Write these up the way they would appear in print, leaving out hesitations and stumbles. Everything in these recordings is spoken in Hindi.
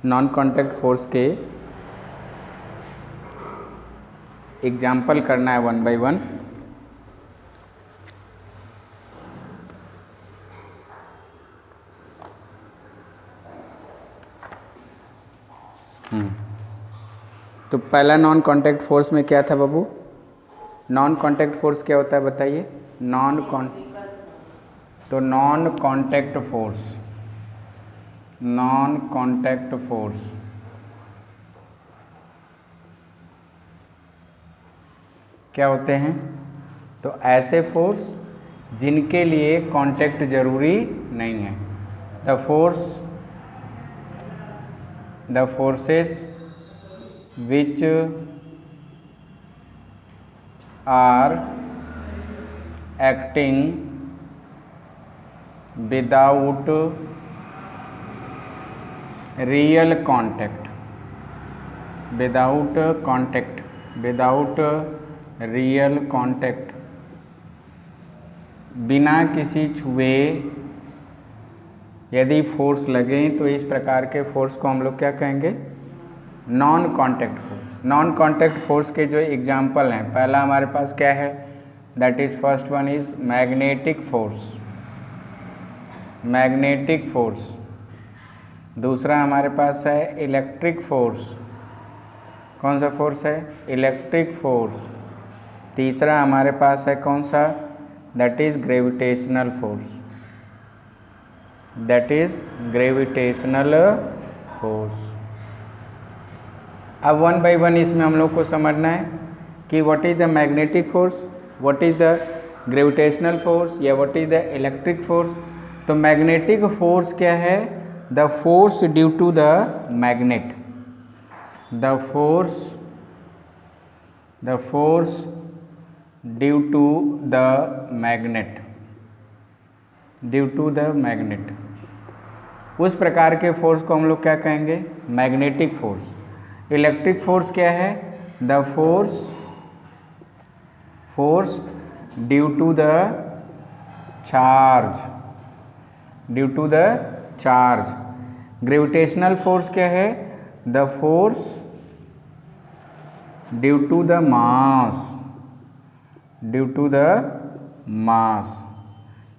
नॉन कांटेक्ट फोर्स के एग्जाम्पल करना है 1 बाय 1। तो पहला नॉन कांटेक्ट फोर्स में क्या था बाबू? नॉन कांटेक्ट फोर्स क्या होता है बताइए? नॉन कांटेक्ट फोर्स क्या होते हैं? तो ऐसे फोर्स जिनके लिए कांटेक्ट जरूरी नहीं है। The forces which are acting without real contact, without real contact, बिना किसी छुए यदि फोर्स लगे तो इस प्रकार के फोर्स को हम लोग क्या कहेंगे? Non contact force. Non contact force के जो एग्जाम्पल हैं, पहला हमारे पास क्या है? That is first one is magnetic force. दूसरा हमारे पास है इलेक्ट्रिक फोर्स। कौन सा फोर्स है? Electric force. तीसरा हमारे पास है कौन सा? That is gravitational force. अब 1 बाय 1 इसमें हम लोग को समझना है कि what is the magnetic force, what is the gravitational force या what is the electric force. तो मैग्नेटिक फोर्स क्या है? The force due to the magnet, the force due to the magnet, उस प्रकार के फोर्स को हम लोग क्या कहेंगे? Magnetic force. इलेक्ट्रिक फोर्स क्या है? The force due to the charge. Gravitational force क्या है? The force due to the mass.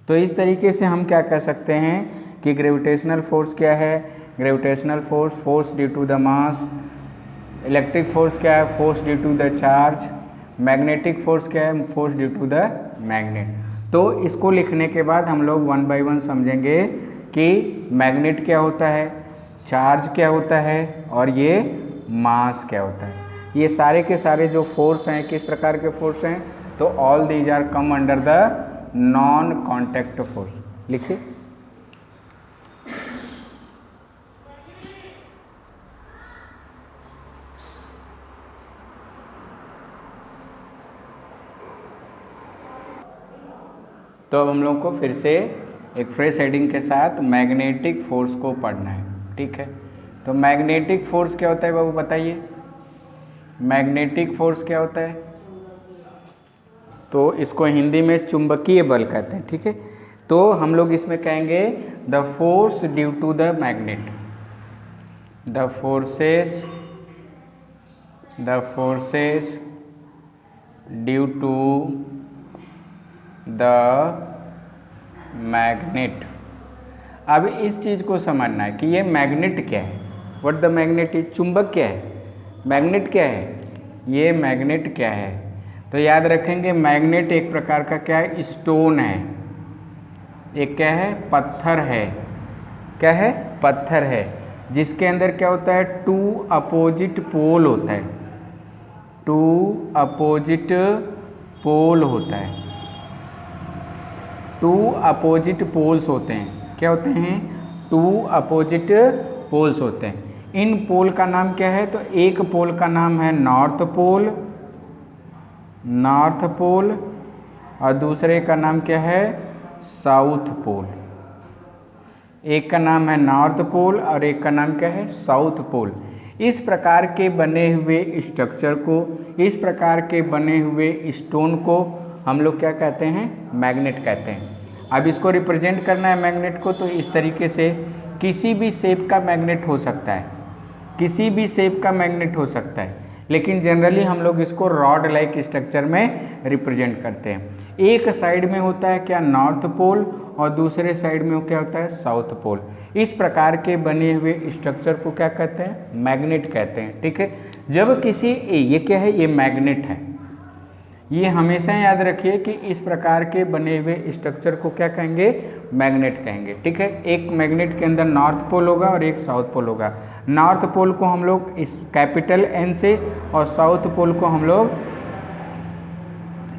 तो इस तरीके से हम क्या कह सकते हैं कि ग्रेविटेशनल फोर्स क्या है? Gravitational force due to the mass. Electric force क्या है? Force due to the charge. Magnetic force क्या है? Force due to the magnet. तो इसको लिखने के बाद हम लोग 1 बाय 1 समझेंगे कि मैग्नेट क्या होता है, चार्ज क्या होता है और ये मास क्या होता है। ये सारे के सारे जो फोर्स हैं किस प्रकार के फोर्स हैं? तो all these are come under the non contact force. लिखिए। तो अब हम लोग को फिर से एक फ्रेश हेडिंग के साथ मैग्नेटिक फोर्स को पढ़ना है, ठीक है। तो मैग्नेटिक फोर्स क्या होता है बाबू बताइए? मैग्नेटिक फोर्स क्या होता है? तो इसको हिंदी में चुंबकीय बल कहते हैं, ठीक है। तो हम लोग इसमें कहेंगे the force due to the magnet, the forces due to the magnet. अब इस चीज़ को समझना है कि ये मैग्नेट क्या है। What the magnet is? चुंबक क्या है? मैग्नेट क्या है? ये मैग्नेट क्या है? तो याद रखेंगे मैग्नेट एक प्रकार का क्या है? स्टोन है। एक क्या है? पत्थर है। क्या है? पत्थर है, जिसके अंदर क्या होता है? 2 अपोजिट पोल होता है। 2 अपोजिट पोल होता है। 2 अपोजिट पोल्स होते हैं। क्या होते हैं? 2 अपोजिट पोल्स होते हैं। इन पोल का नाम क्या है? तो एक पोल का नाम है नॉर्थ पोल और दूसरे का नाम क्या है? South pole. एक का नाम है नॉर्थ पोल और एक का नाम क्या है? South pole. इस प्रकार के बने हुए स्ट्रक्चर को, इस प्रकार के बने हुए स्टोन को हम लोग क्या कहते हैं? मैग्नेट कहते हैं। अब इसको रिप्रेजेंट करना है मैग्नेट को, तो इस तरीके से किसी भी शेप का मैग्नेट हो सकता है। किसी भी शेप का मैग्नेट हो सकता है, लेकिन जनरली हम लोग इसको रॉड लाइक स्ट्रक्चर में रिप्रेजेंट करते हैं। एक साइड में होता है क्या, नॉर्थ पोल, और दूसरे साइड में क्या होता है, साउथ पोल। इस प्रकार के बने हुए स्ट्रक्चर को क्या कहते हैं, मैग्नेट कहते हैं। ठीक है, जब किसी ये क्या है, ये मैग्नेट है। ये हमेशा याद रखिए कि इस प्रकार के बने हुए स्ट्रक्चर को क्या कहेंगे, मैग्नेट कहेंगे। ठीक है, एक मैग्नेट के अंदर नॉर्थ पोल होगा और एक साउथ पोल होगा। नॉर्थ पोल को हम लोग इस कैपिटल एन से और साउथ पोल को हम लोग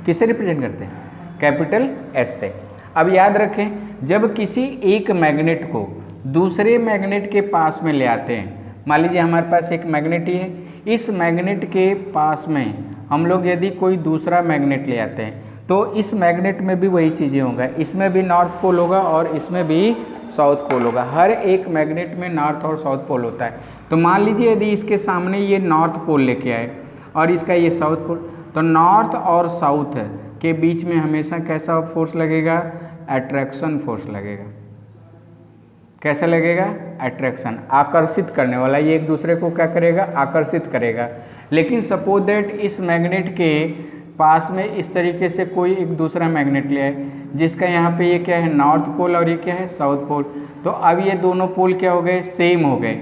किससे रिप्रेजेंट करते हैं, कैपिटल एस से। अब याद रखें, जब किसी एक मैग्नेट को दूसरे मैग्नेट के पास में ले आते हैं, मान लीजिए हमारे पास एक मैग्नेट ही है, इस मैग्नेट के पास में हम लोग यदि कोई दूसरा मैग्नेट ले आते हैं तो इस मैग्नेट में भी वही चीज़ें होंगी, इसमें भी नॉर्थ पोल होगा और इसमें भी साउथ पोल होगा। हर एक मैग्नेट में नॉर्थ और साउथ पोल होता है। तो मान लीजिए यदि इसके सामने ये नॉर्थ पोल लेके आए और इसका ये साउथ पोल, तो नॉर्थ और साउथ के बीच में हमेशा कैसा फोर्स लगेगा, अट्रैक्शन फोर्स लगेगा। कैसा लगेगा, अट्रैक्शन, आकर्षित करने वाला। ये एक दूसरे को क्या करेगा, आकर्षित करेगा। लेकिन सपोज दैट इस मैग्नेट के पास में इस तरीके से कोई एक दूसरा मैग्नेट ले आए जिसका यहाँ पे ये क्या है, नॉर्थ पोल, और ये क्या है, साउथ पोल। तो अब ये दोनों पोल क्या हो गए, सेम हो गए।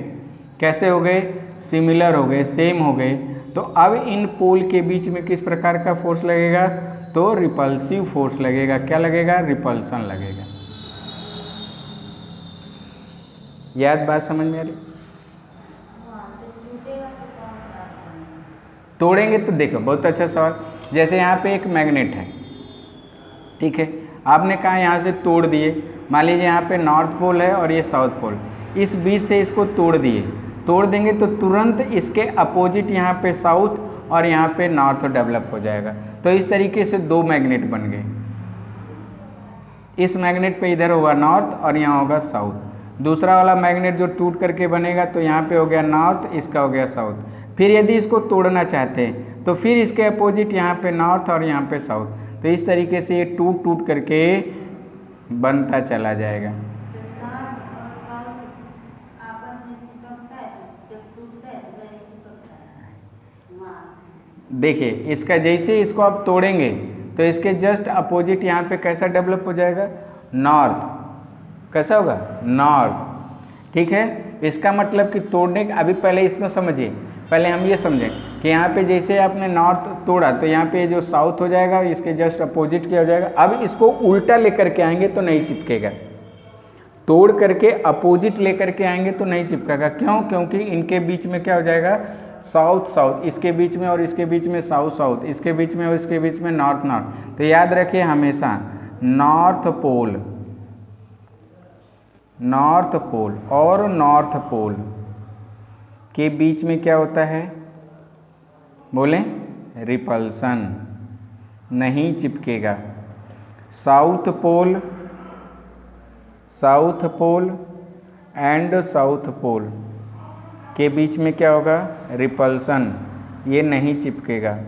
कैसे हो गए, सिमिलर हो गए, सेम हो गए। तो अब इन पोल के बीच में किस प्रकार का फोर्स लगेगा, तो रिपल्सिव फोर्स लगेगा। क्या लगेगा, रिपल्सन लगेगा। याद बात समझ में आ रही, तोड़ेंगे तो देखो, बहुत अच्छा सवाल। जैसे यहाँ पे एक मैग्नेट है, ठीक है, आपने कहा यहाँ से तोड़ दिए। मान लीजिए यहाँ पे नॉर्थ पोल है और ये साउथ पोल, इस बीच से इसको तोड़ दिए। तोड़ देंगे तो तुरंत इसके अपोजिट यहाँ पे साउथ और यहाँ पे नॉर्थ डेवलप हो जाएगा। तो इस तरीके से दो मैग्नेट बन गए। इस मैग्नेट पे इधर होगा नॉर्थ और यहाँ होगा साउथ। दूसरा वाला मैग्नेट जो टूट करके बनेगा तो यहाँ पे हो गया नॉर्थ, इसका हो गया साउथ। फिर यदि इसको तोड़ना चाहते हैं तो फिर इसके अपोजिट यहाँ पे नॉर्थ और यहाँ पे साउथ। तो इस तरीके से ये टूट टूट करके बनता चला जाएगा। देखिए, इसका जैसे इसको आप तोड़ेंगे तो इसके जस्ट अपोजिट यहाँ पे कैसा डेवलप हो जाएगा, नॉर्थ। कैसा होगा, नॉर्थ। ठीक है, इसका मतलब कि तोड़ने के, अभी पहले इसको समझिए, पहले हम ये समझें कि यहाँ पे जैसे आपने नॉर्थ तोड़ा तो यहाँ पे जो साउथ हो जाएगा, इसके जस्ट अपोजिट क्या हो जाएगा। अब इसको उल्टा लेकर के आएंगे तो नहीं चिपकेगा, तोड़ करके अपोजिट लेकर के आएंगे तो नहीं चिपकेगा। क्यों, क्योंकि इनके बीच में क्या हो जाएगा, साउथ साउथ, इसके बीच में और इसके बीच में साउथ साउथ, इसके बीच में और इसके बीच में नॉर्थ नॉर्थ। तो याद रखिए हमेशा नॉर्थ पोल, नॉर्थ पोल और नॉर्थ पोल के बीच में क्या होता है, बोलें, रिपल्सन, नहीं चिपकेगा। South pole, south pole and south pole के बीच में क्या होगा, रिपल्सन, ये नहीं चिपकेगा,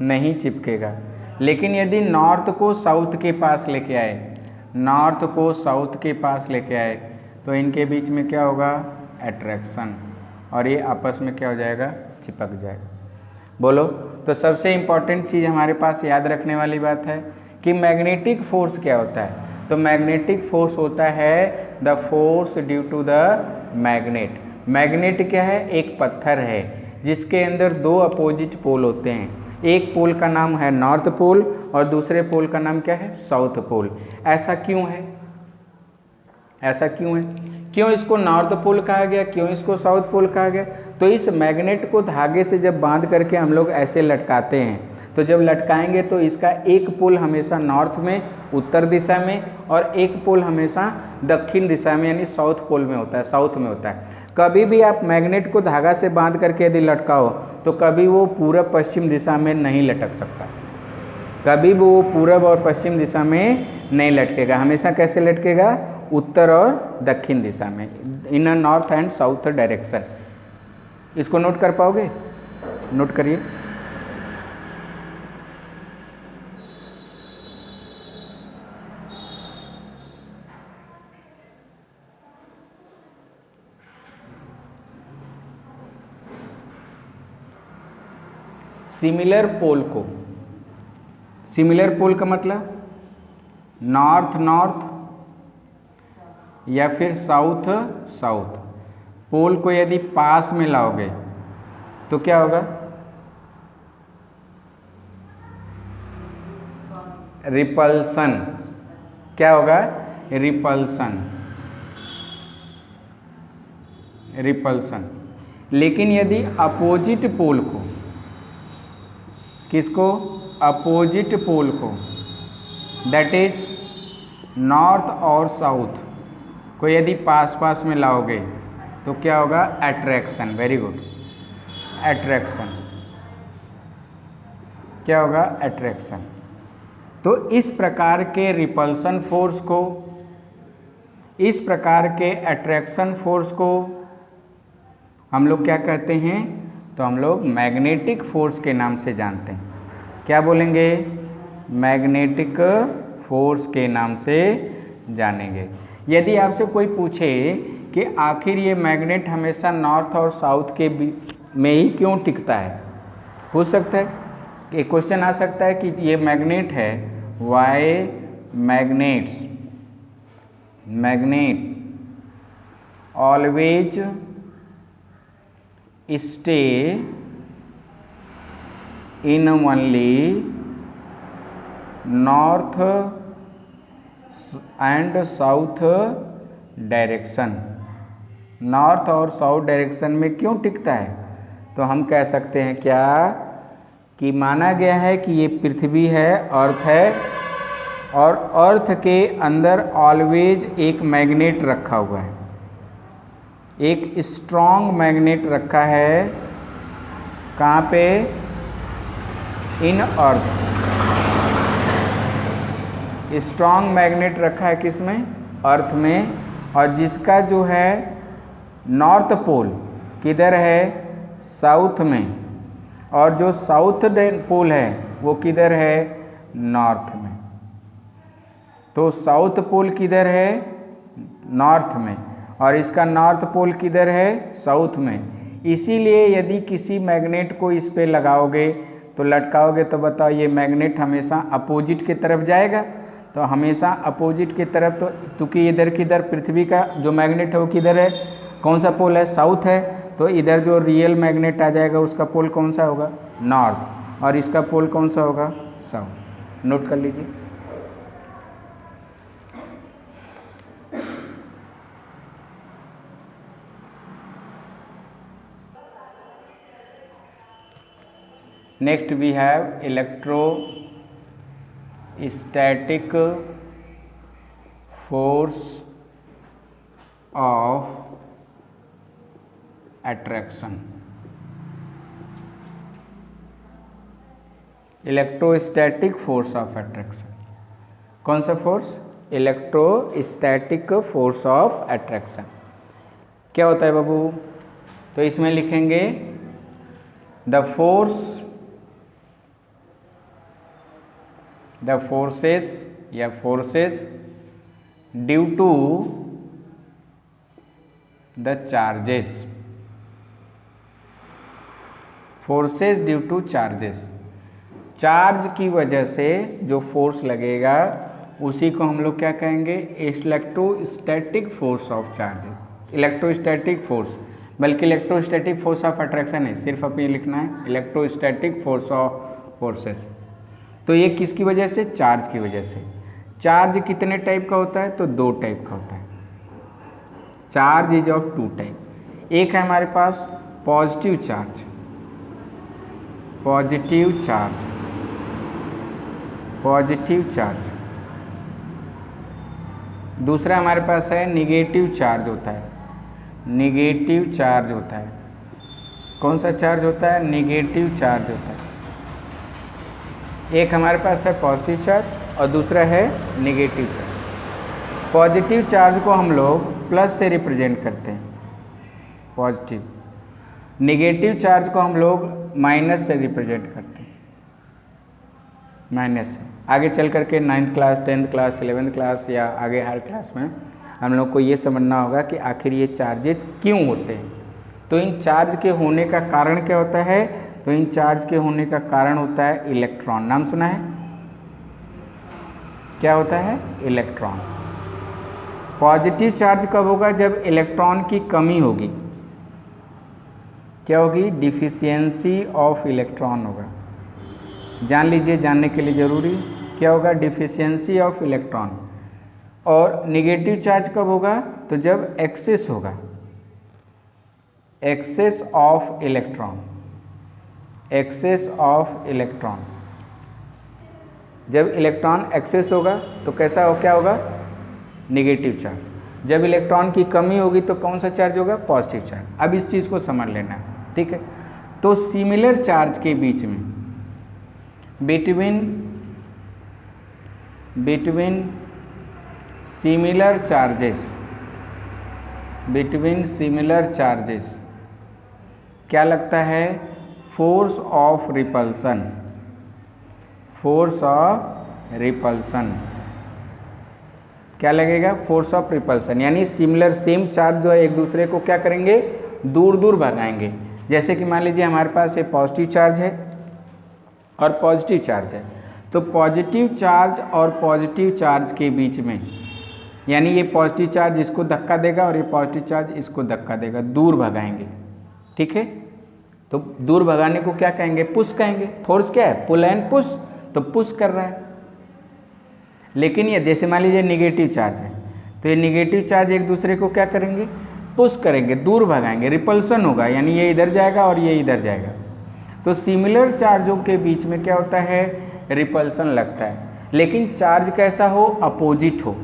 नहीं चिपकेगा। लेकिन यदि नॉर्थ को साउथ के पास लेके आए, नॉर्थ को साउथ के पास लेके आए तो इनके बीच में क्या होगा, अट्रैक्शन, और ये आपस में क्या हो जाएगा, चिपक जाएगा। बोलो, तो सबसे इम्पॉर्टेंट चीज़ हमारे पास याद रखने वाली बात है कि मैग्नेटिक फोर्स क्या होता है। तो मैग्नेटिक फोर्स होता है the force due to the magnet. Magnet क्या है, एक पत्थर है जिसके अंदर दो अपोजिट पोल होते हैं। एक पोल का नाम है नॉर्थ पोल और दूसरे पोल का नाम क्या है, साउथ पोल। ऐसा क्यों है, ऐसा क्यों है, क्यों इसको नॉर्थ पोल कहा गया, क्यों इसको साउथ पोल कहा गया। तो इस मैग्नेट को धागे से जब बांध करके हम लोग ऐसे लटकाते हैं तो जब लटकाएंगे तो इसका एक पोल हमेशा नॉर्थ में, उत्तर दिशा में, और एक पोल हमेशा दक्षिण दिशा में यानी साउथ पोल में होता है, साउथ में होता है। कभी भी आप मैग्नेट को धागा से बांध करके यदि लटकाओ तो कभी वो पूरब पश्चिम दिशा में नहीं लटक सकता, कभी भी वो पूरब और पश्चिम दिशा में नहीं लटकेगा। हमेशा कैसे लटकेगा, उत्तर और दक्षिण दिशा में, इन नॉर्थ एंड साउथ डायरेक्शन। इसको नोट कर पाओगे, नोट करिए। सिमिलर पोल को, सिमिलर पोल का मतलब नॉर्थ नॉर्थ या फिर साउथ साउथ, पोल को यदि पास में लाओगे तो क्या होगा? रिपल्सन। क्या होगा? Repulsion, repulsion. लेकिन यदि अपोजिट पोल को, किसको? अपोजिट पोल को, दैट इज नॉर्थ और साउथ को यदि पास पास में लाओगे तो क्या होगा? अट्रैक्शन। Very good, attraction. क्या होगा? अट्रैक्शन। तो इस प्रकार के रिपल्सन फोर्स को, इस प्रकार के अट्रैक्शन फोर्स को हम लोग क्या कहते हैं? तो हम लोग मैग्नेटिक फोर्स के नाम से जानते हैं। क्या बोलेंगे? मैग्नेटिक फोर्स के नाम से जानेंगे। यदि आपसे कोई पूछे कि आखिर ये मैग्नेट हमेशा नॉर्थ और साउथ के में ही क्यों टिकता है, पूछ सकता है। एक क्वेश्चन आ सकता है कि ये मैग्नेट है, why magnets, magnet always stay in only north and south direction, north और साउथ डायरेक्शन में क्यों टिकता है? तो हम कह सकते हैं क्या कि माना गया है कि ये पृथ्वी है, अर्थ है, और अर्थ के अंदर ऑलवेज एक मैग्नेट रखा हुआ है, एक स्ट्रॉन्ग मैग्नेट रखा है। कहाँ पे? इन अर्थ। स्ट्रॉन्ग मैग्नेट रखा है किसमें? अर्थ में। और जिसका जो है नॉर्थ पोल किधर है? साउथ में। और जो साउथ पोल है वो किधर है? नॉर्थ में। तो साउथ पोल किधर है? नॉर्थ में। और इसका नॉर्थ पोल किधर है? साउथ में। इसीलिए यदि किसी मैग्नेट को इस पे लगाओगे तो लटकाओगे तो बताओ ये मैग्नेट हमेशा अपोजिट की तरफ जाएगा। तो हमेशा अपोजिट की तरफ, तो क्योंकि इधर किधर पृथ्वी का जो मैग्नेट है वो किधर है? कौन सा पोल है? साउथ है। तो इधर जो रियल मैग्नेट आ जाएगा उसका पोल कौन सा होगा? नॉर्थ। और इसका पोल कौन सा होगा? साउथ। नोट कर लीजिए। Next we have electrostatic force of attraction. Electrostatic force of attraction कौन सा force? Electrostatic force of attraction. क्या होता है बाबू? तो इसमें लिखेंगे the forces due to the charges, forces due to charges. Charge की वजह से जो फोर्स लगेगा उसी को हम लोग क्या कहेंगे? Electrostatic force of charge. Electrostatic force, बल्कि इलेक्ट्रोस्टैटिक फोर्स ऑफ अट्रैक्शन है, सिर्फ अब ये लिखना है इलेक्ट्रोस्टैटिक फोर्स ऑफ फोर्सेस। तो ये किसकी वजह से? चार्ज की वजह से। चार्ज कितने टाइप का होता है? तो दो टाइप का होता है। Charge is of two type. एक है हमारे पास positive charge, positive charge, positive charge. दूसरा हमारे पास है निगेटिव चार्ज होता है, निगेटिव चार्ज होता है। कौन सा चार्ज होता है? निगेटिव चार्ज होता है। एक हमारे पास है पॉजिटिव चार्ज और दूसरा है निगेटिव चार्ज। पॉजिटिव चार्ज को हम लोग प्लस से रिप्रेजेंट करते हैं, पॉजिटिव। निगेटिव चार्ज को हम लोग माइनस से रिप्रेजेंट करते हैं, माइनस से। आगे चल करके 9th class, 10th class, 11th class या आगे हर क्लास में हम लोग को ये समझना होगा कि आखिर ये चार्जेस क्यों होते हैं। तो इन चार्ज के होने का कारण क्या होता है? तो तो इन चार्ज के होने का कारण होता है इलेक्ट्रॉन। नाम सुना है? क्या होता है? इलेक्ट्रॉन। पॉजिटिव चार्ज कब होगा? जब इलेक्ट्रॉन की कमी होगी। क्या होगी? डिफिशियंसी ऑफ इलेक्ट्रॉन होगा। जान लीजिए, जानने के लिए ज़रूरी। क्या होगा? Deficiency of electron. और नेगेटिव चार्ज कब होगा? तो जब एक्सेस होगा, excess of electron, excess of electron. जब इलेक्ट्रॉन एक्सेस होगा तो कैसा हो, क्या होगा? Negative charge. जब इलेक्ट्रॉन की कमी होगी तो कौन सा चार्ज होगा? Positive charge. अब इस चीज़ को समझ लेना है, ठीक है। तो सिमिलर चार्ज के बीच में, बिटवीन सिमिलर चार्जेस क्या लगता है? Force of repulsion. Force of repulsion क्या लगेगा? Force of repulsion. यानी सिमिलर, सेम चार्ज जो है एक दूसरे को क्या करेंगे? दूर दूर भगाएंगे। जैसे कि मान लीजिए हमारे पास ये पॉजिटिव चार्ज है और पॉजिटिव चार्ज है, तो पॉजिटिव चार्ज और पॉजिटिव चार्ज के बीच में, यानी ये पॉजिटिव चार्ज इसको धक्का देगा और ये पॉजिटिव चार्ज इसको धक्का देगा, दूर भगाएंगे, ठीक है। तो दूर भगाने को क्या कहेंगे? पुश कहेंगे। फोर्स क्या है? पुल एंड पुश, तो पुश कर रहा है। लेकिन ये जैसे मान लीजिए नेगेटिव चार्ज है, तो ये नेगेटिव चार्ज एक दूसरे को क्या करेंगे? पुश करेंगे, दूर भगाएंगे, रिपल्सन होगा, यानी ये इधर जाएगा और ये इधर जाएगा। तो सिमिलर चार्जों के बीच में क्या होता है? रिपल्सन लगता है। लेकिन चार्ज कैसा हो? अपोजिट हो।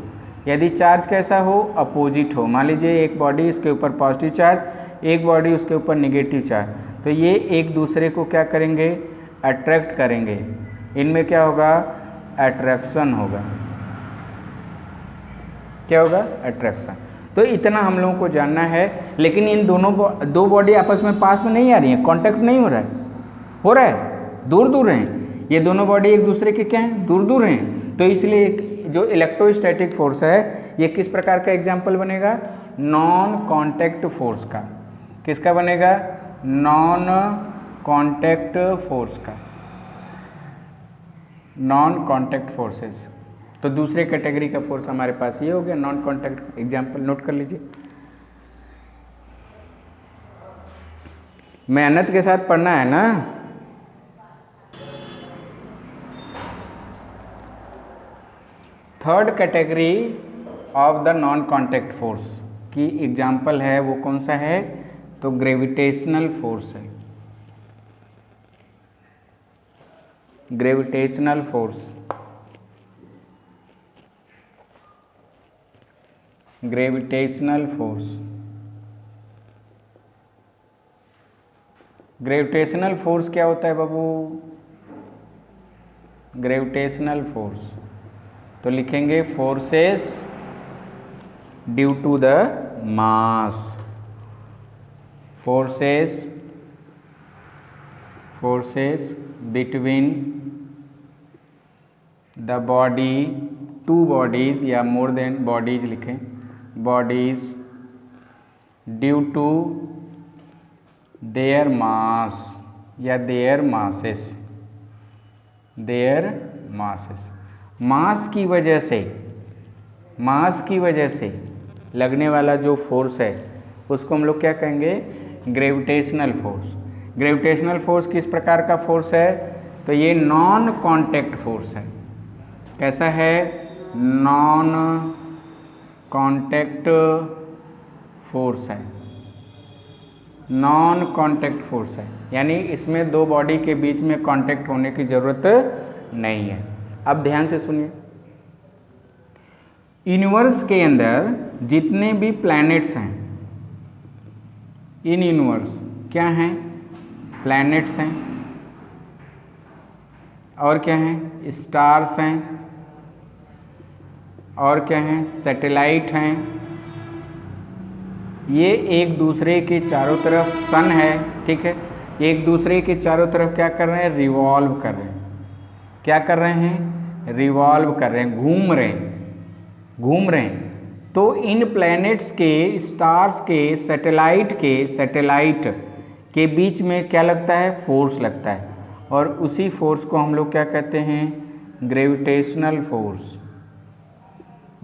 यदि चार्ज कैसा हो? अपोजिट हो। मान लीजिए एक बॉडी, इसके ऊपर पॉजिटिव चार्ज, एक बॉडी उसके ऊपर नेगेटिव चार्ज, तो ये एक दूसरे को क्या करेंगे? अट्रैक्ट करेंगे। इनमें क्या होगा? अट्रैक्शन होगा। क्या होगा? अट्रैक्शन। तो इतना हम लोगों को जानना है। लेकिन इन दोनों दो बॉडी आपस में पास में नहीं आ रही है, कांटेक्ट नहीं हो रहा है, हो रहा है, दूर दूर हैं। ये दोनों बॉडी एक दूसरे के क्या हैं? दूर दूर हैं। तो इसलिए जो इलेक्ट्रोस्टैटिक फोर्स है, ये किस प्रकार का एग्जाम्पल बनेगा? नॉन कॉन्टैक्ट फोर्स का। किसका बनेगा? नॉन कॉन्टैक्ट फोर्स का, नॉन कॉन्टैक्ट फोर्सेस। तो दूसरे कैटेगरी का फोर्स हमारे पास ये हो गया, नॉन कॉन्टैक्ट। एग्जाम्पल नोट कर लीजिए। मेहनत के साथ पढ़ना है ना। Third category of the non contact force की एग्जाम्पल है, वो कौन सा है? तो ग्रेविटेशनल फोर्स है। Gravitational force, gravitational force. Gravitational force क्या होता है बाबू? ग्रेविटेशनल फोर्स तो लिखेंगे forces due to the mass. Forces between the body, two bodies या मोर देन बॉडीज लिखें, bodies due to their mass या their masses, their masses. Mass की वजह से लगने वाला जो फोर्स है उसको हम लोग क्या कहेंगे? Gravitational force. ग्रेविटेशनल फोर्स किस प्रकार का फोर्स है? तो ये नॉन कॉन्टैक्ट फोर्स है। कैसा है? नॉन कॉन्टैक्ट फोर्स है, नॉन कॉन्टैक्ट फोर्स है, यानी इसमें दो बॉडी के बीच में कॉन्टैक्ट होने की ज़रूरत नहीं है। अब ध्यान से सुनिए, यूनिवर्स के अंदर जितने भी प्लैनेट्स हैं, इन यूनिवर्स क्या हैं? प्लैनेट्स हैं, और क्या हैं? स्टार्स हैं, और क्या हैं? सैटेलाइट हैं। ये एक दूसरे के चारों तरफ, सन है, ठीक है, एक दूसरे के चारों तरफ क्या कर रहे हैं? रिवॉल्व कर रहे हैं। क्या कर रहे हैं? रिवॉल्व कर रहे हैं, घूम रहे हैं। तो इन प्लैनेट्स के, स्टार्स के, सैटेलाइट के बीच में क्या लगता है, फोर्स लगता है, और उसी फोर्स को हम लोग क्या कहते हैं, ग्रेविटेशनल फोर्स।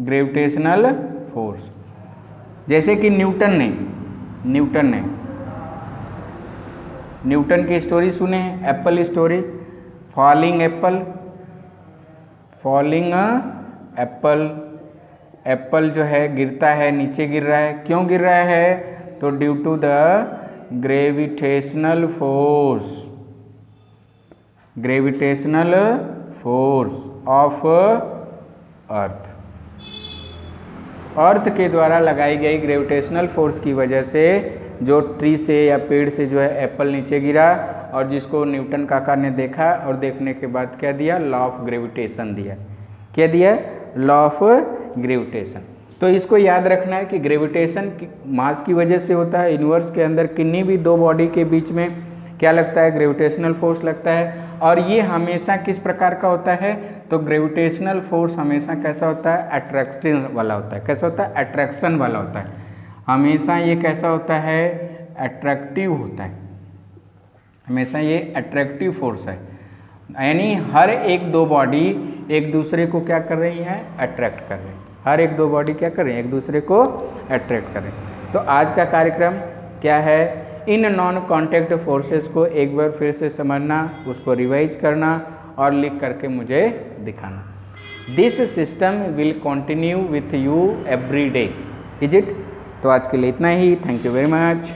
ग्रेविटेशनल फोर्स, जैसे कि न्यूटन की स्टोरी सुने हैं, Apple story, falling Apple, Apple जो है गिरता है, नीचे गिर रहा है, क्यों गिर रहा है, तो due to the gravitational force of Earth के द्वारा लगाई गई ग्रेविटेशनल फोर्स की वजह से जो ट्री से या पेड़ से जो है एप्पल नीचे गिरा, और जिसको न्यूटन काका ने देखा और देखने के बाद क्या दिया, लॉ ऑफ ग्रेविटेशन दिया। क्या दिया, लॉ ऑफ ग्रेविटेशन। तो इसको याद रखना है कि ग्रेविटेशन मास की वजह से होता है। यूनिवर्स के अंदर किन्हीं भी दो बॉडी के बीच में क्या लगता है, ग्रेविटेशनल फोर्स लगता है, और ये हमेशा किस प्रकार का होता है, तो ग्रेविटेशनल फोर्स हमेशा कैसा होता है, अट्रैक्शन वाला होता है। कैसा होता है, अट्रैक्शन वाला होता है। हमेशा ये कैसा होता है, अट्रैक्टिव होता है, हमेशा ये अट्रैक्टिव फोर्स है, यानी हर एक दो बॉडी एक दूसरे को क्या कर रही हैं, अट्रैक्ट कर रही हैं। हर एक दो बॉडी क्या कर रही हैं, एक दूसरे को अट्रैक्ट कर रही हैं। तो आज का कार्यक्रम क्या है, इन नॉन कॉन्टैक्ट फोर्सेस को एक बार फिर से समझना, उसको रिवाइज करना और लिख करके मुझे दिखाना। This system will continue with you every day, is it. तो आज के लिए इतना ही, थैंक यू वेरी मच।